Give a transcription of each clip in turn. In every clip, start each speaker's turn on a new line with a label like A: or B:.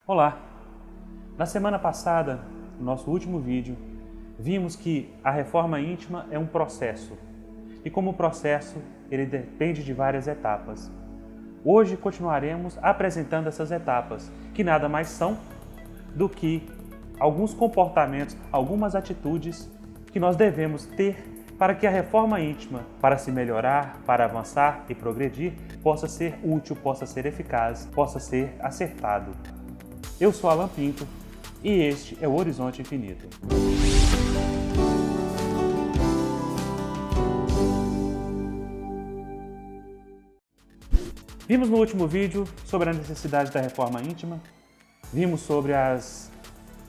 A: Olá! Na semana passada, no nosso último vídeo, vimos que a reforma íntima é um processo e como processo ele depende de várias etapas. Hoje continuaremos apresentando essas etapas, que nada mais são do que alguns comportamentos, algumas atitudes que nós devemos ter para que a reforma íntima, para se melhorar, para avançar e progredir, possa ser útil, possa ser eficaz, possa ser acertado. Eu sou Alan Pinto e este é o Horizonte Infinito. Vimos no último vídeo sobre a necessidade da reforma íntima, vimos sobre as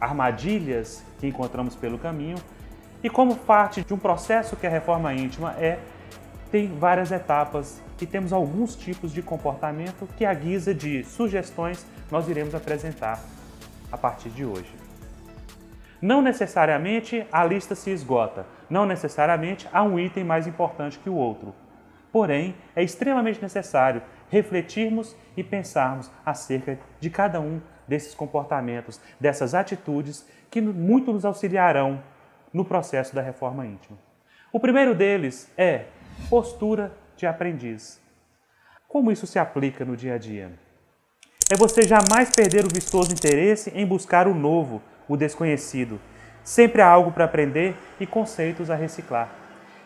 A: armadilhas que encontramos pelo caminho e como parte de um processo que a reforma íntima tem várias etapas e temos alguns tipos de comportamento que, à guisa de sugestões, nós iremos apresentar a partir de hoje. Não necessariamente a lista se esgota, não necessariamente há um item mais importante que o outro. Porém, é extremamente necessário refletirmos e pensarmos acerca de cada um desses comportamentos, dessas atitudes que muito nos auxiliarão no processo da reforma íntima. O primeiro deles é postura de aprendiz. Como isso se aplica no dia a dia? É você jamais perder o vistoso interesse em buscar o novo, o desconhecido. Sempre há algo para aprender e conceitos a reciclar.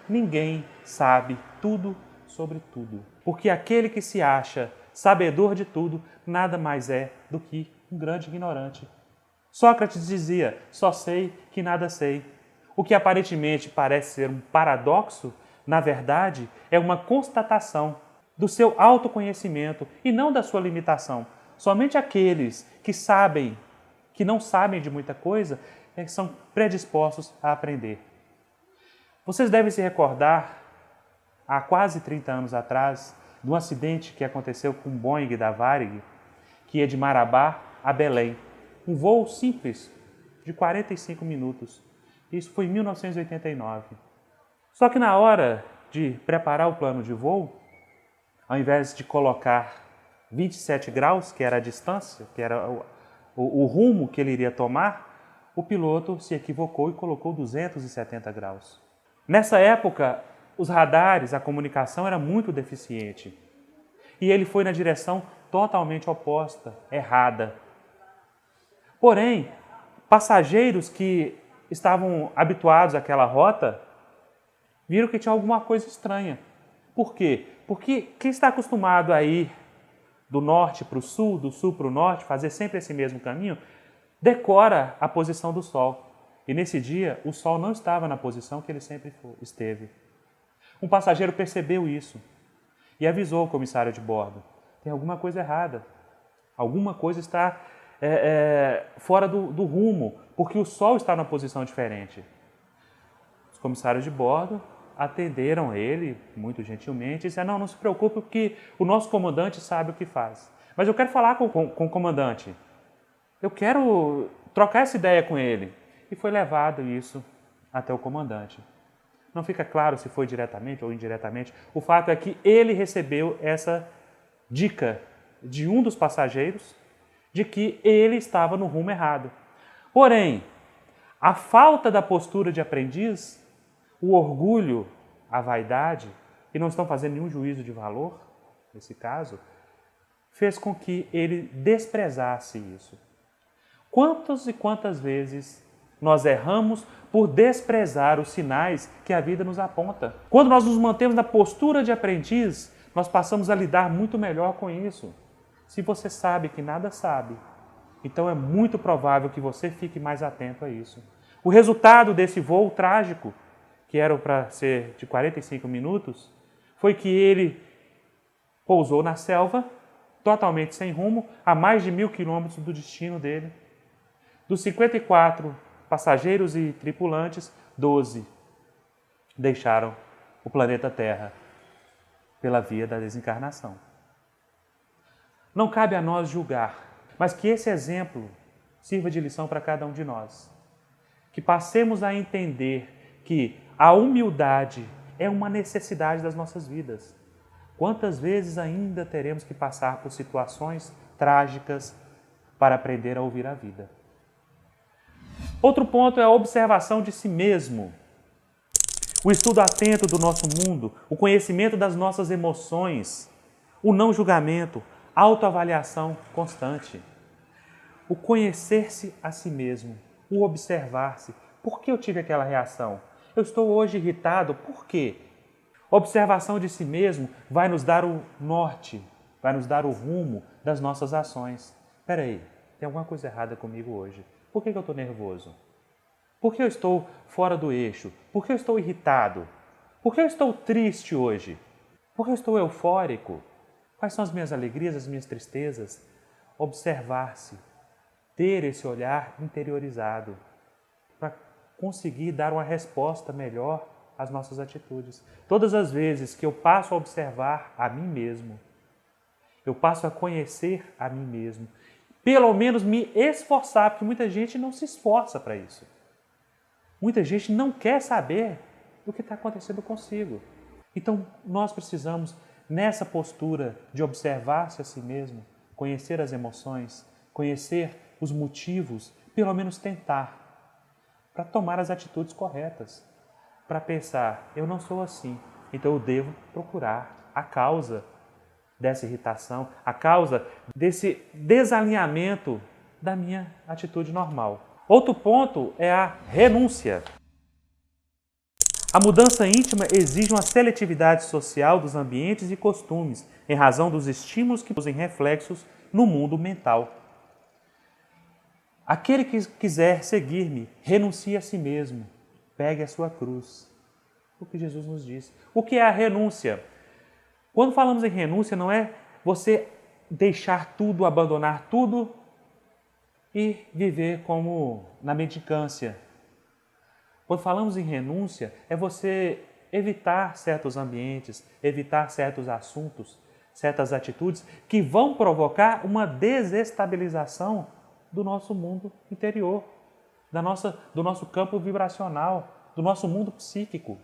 A: Ninguém sabe tudo sobre tudo, porque aquele que se acha sabedor de tudo nada mais é do que um grande ignorante. Sócrates dizia: só sei que nada sei. O que aparentemente parece ser um paradoxo, na verdade, é uma constatação do seu autoconhecimento e não da sua limitação. Somente aqueles que não sabem de muita coisa, são predispostos a aprender. Vocês devem se recordar, há quase 30 anos atrás, de um acidente que aconteceu com um Boeing da Varig, que ia de Marabá a Belém. Um voo simples, de 45 minutos. Isso foi em 1989. Só que na hora de preparar o plano de voo, ao invés de colocar 27 graus, que era a distância, que era o rumo que ele iria tomar, o piloto se equivocou e colocou 270 graus. Nessa época, os radares, a comunicação era muito deficiente. E ele foi na direção totalmente oposta, errada. Porém, passageiros que estavam habituados àquela rota viram que tinha alguma coisa estranha. Por quê? Porque quem está acostumado a ir do norte para o sul, do sul para o norte, fazer sempre esse mesmo caminho, decora a posição do Sol. E nesse dia, o Sol não estava na posição que ele sempre esteve. Um passageiro percebeu isso e avisou o comissário de bordo: tem alguma coisa errada, alguma coisa está fora do rumo, porque o Sol está numa posição diferente. Os comissários de bordo atenderam ele muito gentilmente e disseram: não se preocupe, porque o nosso comandante sabe o que faz. Mas eu quero falar com o comandante, eu quero trocar essa ideia com ele. E foi levado isso até o comandante. Não fica claro se foi diretamente ou indiretamente. O fato é que ele recebeu essa dica de um dos passageiros de que ele estava no rumo errado. Porém, a falta da postura de aprendiz, o orgulho, a vaidade, e não estão fazendo nenhum juízo de valor, nesse caso, fez com que ele desprezasse isso. Quantas e quantas vezes nós erramos por desprezar os sinais que a vida nos aponta? Quando nós nos mantemos na postura de aprendiz, nós passamos a lidar muito melhor com isso. Se você sabe que nada sabe, então é muito provável que você fique mais atento a isso. O resultado desse voo trágico, que era para ser de 45 minutos, foi que ele pousou na selva, totalmente sem rumo, a mais de 1.000 quilômetros do destino dele. Dos 54 passageiros e tripulantes, 12 deixaram o planeta Terra pela via da desencarnação. Não cabe a nós julgar, mas que esse exemplo sirva de lição para cada um de nós. Que passemos a entender que a humildade é uma necessidade das nossas vidas. Quantas vezes ainda teremos que passar por situações trágicas, para aprender a ouvir a vida. Outro ponto é a observação de si mesmo. O estudo atento do nosso mundo, o conhecimento das nossas emoções, o não julgamento, a autoavaliação constante. O conhecer-se a si mesmo, o observar-se. Por que eu tive aquela reação? Eu estou hoje irritado, por quê? A observação de si mesmo vai nos dar o norte, vai nos dar o rumo das nossas ações. Espera aí, tem alguma coisa errada comigo hoje. Por que eu estou nervoso? Por que eu estou fora do eixo? Por que eu estou irritado? Por que eu estou triste hoje? Por que eu estou eufórico? Quais são as minhas alegrias, as minhas tristezas? Observar-se, ter esse olhar interiorizado para conseguir dar uma resposta melhor às nossas atitudes. Todas as vezes que eu passo a observar a mim mesmo, eu passo a conhecer a mim mesmo, pelo menos me esforçar, porque muita gente não se esforça para isso. Muita gente não quer saber do que está acontecendo consigo. Então, nós precisamos, nessa postura de observar-se a si mesmo, conhecer as emoções, conhecer os motivos, pelo menos tentar, para tomar as atitudes corretas, para pensar, eu não sou assim, então eu devo procurar a causa dessa irritação, a causa desse desalinhamento da minha atitude normal. Outro ponto é a renúncia. A mudança íntima exige uma seletividade social dos ambientes e costumes, em razão dos estímulos que produzem reflexos no mundo mental. Aquele que quiser seguir-me, renuncie a si mesmo, pegue a sua cruz. O que Jesus nos diz. O que é a renúncia? Quando falamos em renúncia, não é você deixar tudo, abandonar tudo e viver como na mendicância. Quando falamos em renúncia, é você evitar certos ambientes, evitar certos assuntos, certas atitudes que vão provocar uma desestabilização do nosso mundo interior, do nosso campo vibracional, do nosso mundo psíquico.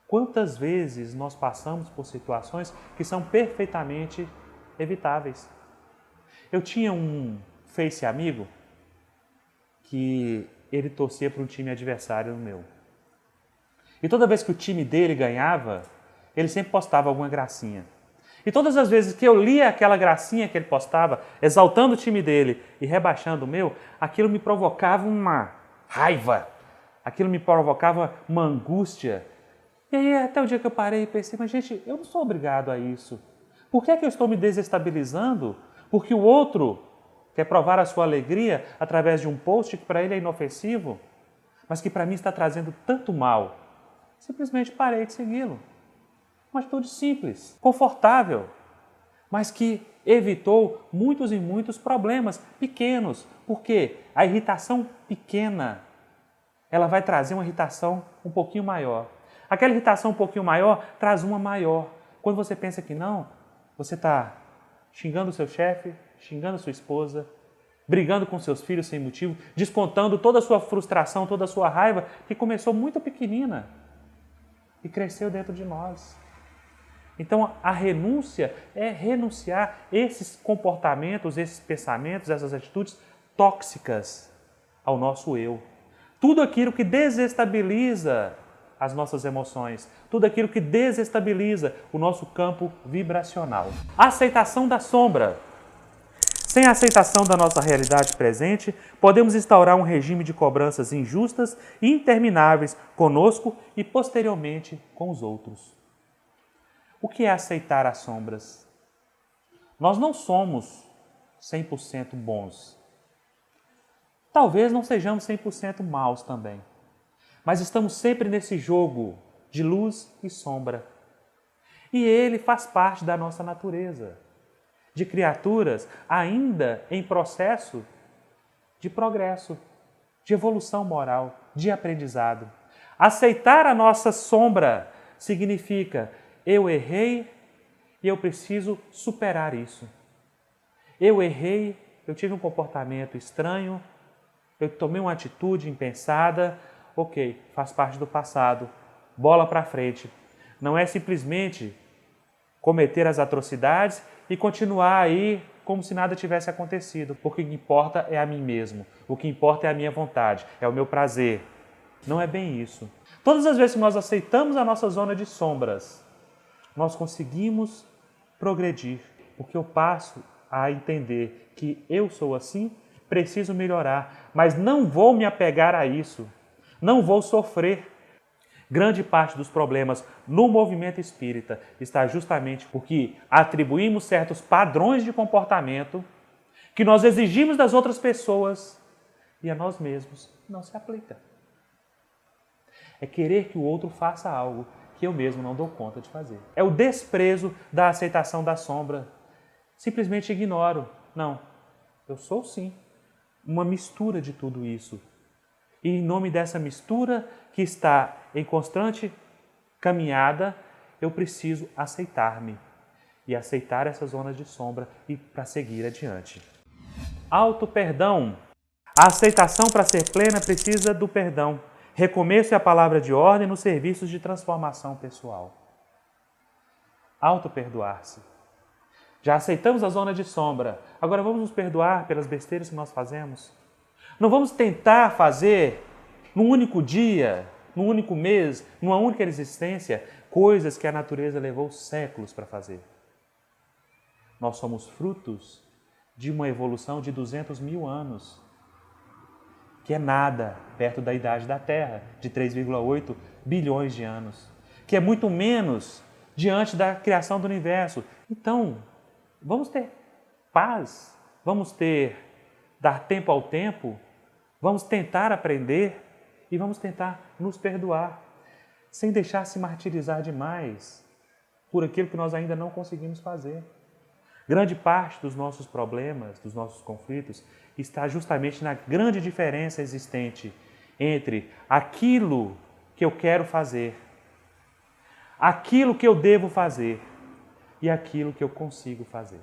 A: Quantas vezes nós passamos por situações que são perfeitamente evitáveis? Eu tinha um Face amigo que ele torcia para um time adversário no meu. E toda vez que o time dele ganhava, ele sempre postava alguma gracinha. E todas as vezes que eu lia aquela gracinha que ele postava, exaltando o time dele e rebaixando o meu, aquilo me provocava uma raiva, aquilo me provocava uma angústia. E aí até o dia que eu parei e pensei, mas gente, eu não sou obrigado a isso. Por que é que eu estou me desestabilizando? Porque o outro quer provar a sua alegria através de um post que para ele é inofensivo, mas que para mim está trazendo tanto mal. Simplesmente parei de segui-lo. Uma atitude simples, confortável, mas que evitou muitos e muitos problemas pequenos. Porque a irritação pequena, ela vai trazer uma irritação um pouquinho maior. Aquela irritação um pouquinho maior traz uma maior. Quando você pensa que não, você está xingando o seu chefe, xingando a sua esposa, brigando com seus filhos sem motivo, descontando toda a sua frustração, toda a sua raiva, que começou muito pequenina e cresceu dentro de nós. Então, a renúncia é renunciar esses comportamentos, esses pensamentos, essas atitudes tóxicas ao nosso eu. Tudo aquilo que desestabiliza as nossas emoções, tudo aquilo que desestabiliza o nosso campo vibracional. A aceitação da sombra. Sem a aceitação da nossa realidade presente, podemos instaurar um regime de cobranças injustas e intermináveis conosco e posteriormente com os outros. O que é aceitar as sombras? Nós não somos 100% bons. Talvez não sejamos 100% maus também. Mas estamos sempre nesse jogo de luz e sombra. E ele faz parte da nossa natureza, de criaturas ainda em processo de progresso, de evolução moral, de aprendizado. Aceitar a nossa sombra significa eu errei e eu preciso superar isso. Eu errei, eu tive um comportamento estranho, eu tomei uma atitude impensada. Ok, faz parte do passado, bola para frente. Não é simplesmente cometer as atrocidades e continuar aí como se nada tivesse acontecido, porque o que importa é a mim mesmo, o que importa é a minha vontade, é o meu prazer. Não é bem isso. Todas as vezes que nós aceitamos a nossa zona de sombras, nós conseguimos progredir, porque eu passo a entender que eu sou assim, preciso melhorar, mas não vou me apegar a isso, não vou sofrer. Grande parte dos problemas no movimento espírita está justamente porque atribuímos certos padrões de comportamento que nós exigimos das outras pessoas e a nós mesmos não se aplica. É querer que o outro faça algo que eu mesmo não dou conta de fazer. É o desprezo da aceitação da sombra. Simplesmente ignoro. Não, eu sou sim uma mistura de tudo isso. E em nome dessa mistura que está em constante caminhada, eu preciso aceitar-me e aceitar essas zonas de sombra e para seguir adiante. Auto-perdão. A aceitação para ser plena precisa do perdão. Recomeço é a palavra de ordem nos serviços de transformação pessoal. Auto-perdoar-se. Já aceitamos a zona de sombra, agora vamos nos perdoar pelas besteiras que nós fazemos? Não vamos tentar fazer num único dia, num único mês, numa única existência, coisas que a natureza levou séculos para fazer. Nós somos frutos de uma evolução de 200 mil anos, que é nada perto da idade da Terra, de 3,8 bilhões de anos, que é muito menos diante da criação do universo. Então, vamos ter paz, vamos dar tempo ao tempo, vamos tentar aprender e vamos tentar nos perdoar, sem deixar se martirizar demais por aquilo que nós ainda não conseguimos fazer. Grande parte dos nossos problemas, dos nossos conflitos, está justamente na grande diferença existente entre aquilo que eu quero fazer, aquilo que eu devo fazer e aquilo que eu consigo fazer.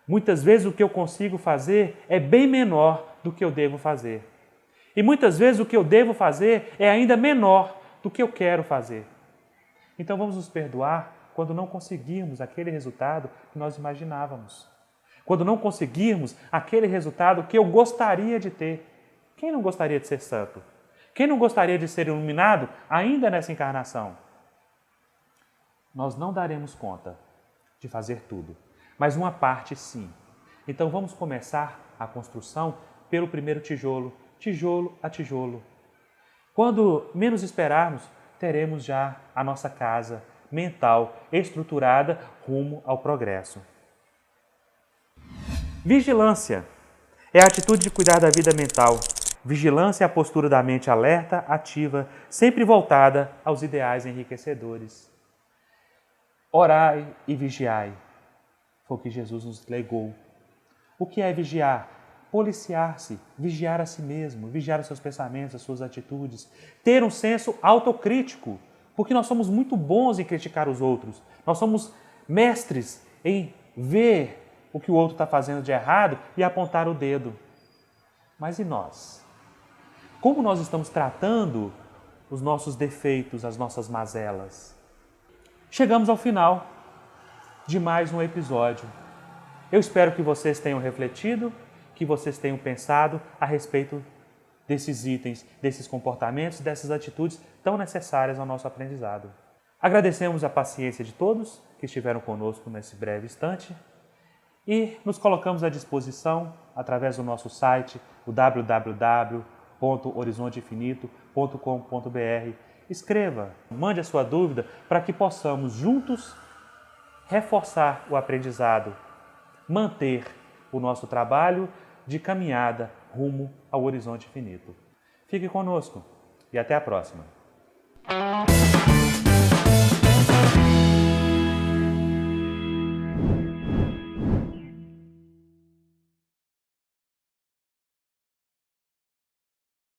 A: Muitas vezes o que eu consigo fazer é bem menor do que eu devo fazer. E muitas vezes o que eu devo fazer é ainda menor do que eu quero fazer. Então vamos nos perdoar quando não conseguirmos aquele resultado que nós imaginávamos. Quando não conseguirmos aquele resultado que eu gostaria de ter. Quem não gostaria de ser santo? Quem não gostaria de ser iluminado ainda nessa encarnação? Nós não daremos conta de fazer tudo, mas uma parte sim. Então vamos começar a construção pelo primeiro tijolo, tijolo a tijolo. Quando menos esperarmos, teremos já a nossa casa mental estruturada rumo ao progresso. Vigilância é a atitude de cuidar da vida mental. Vigilância é a postura da mente alerta, ativa, sempre voltada aos ideais enriquecedores. Orai e vigiai. Foi o que Jesus nos legou. O que é vigiar? Policiar-se, vigiar a si mesmo, vigiar os seus pensamentos, as suas atitudes. Ter um senso autocrítico, porque nós somos muito bons em criticar os outros. Nós somos mestres em ver o que o outro está fazendo de errado e apontar o dedo. Mas e nós? Como nós estamos tratando os nossos defeitos, as nossas mazelas? Chegamos ao final de mais um episódio. Eu espero que vocês tenham refletido, que vocês tenham pensado a respeito desses itens, desses comportamentos, dessas atitudes tão necessárias ao nosso aprendizado. Agradecemos a paciência de todos que estiveram conosco nesse breve instante e nos colocamos à disposição através do nosso site, o www.horizonteinfinito.com.br. Escreva, mande a sua dúvida para que possamos juntos reforçar o aprendizado, manter o nosso trabalho de caminhada rumo ao horizonte infinito. Fique conosco e até a próxima.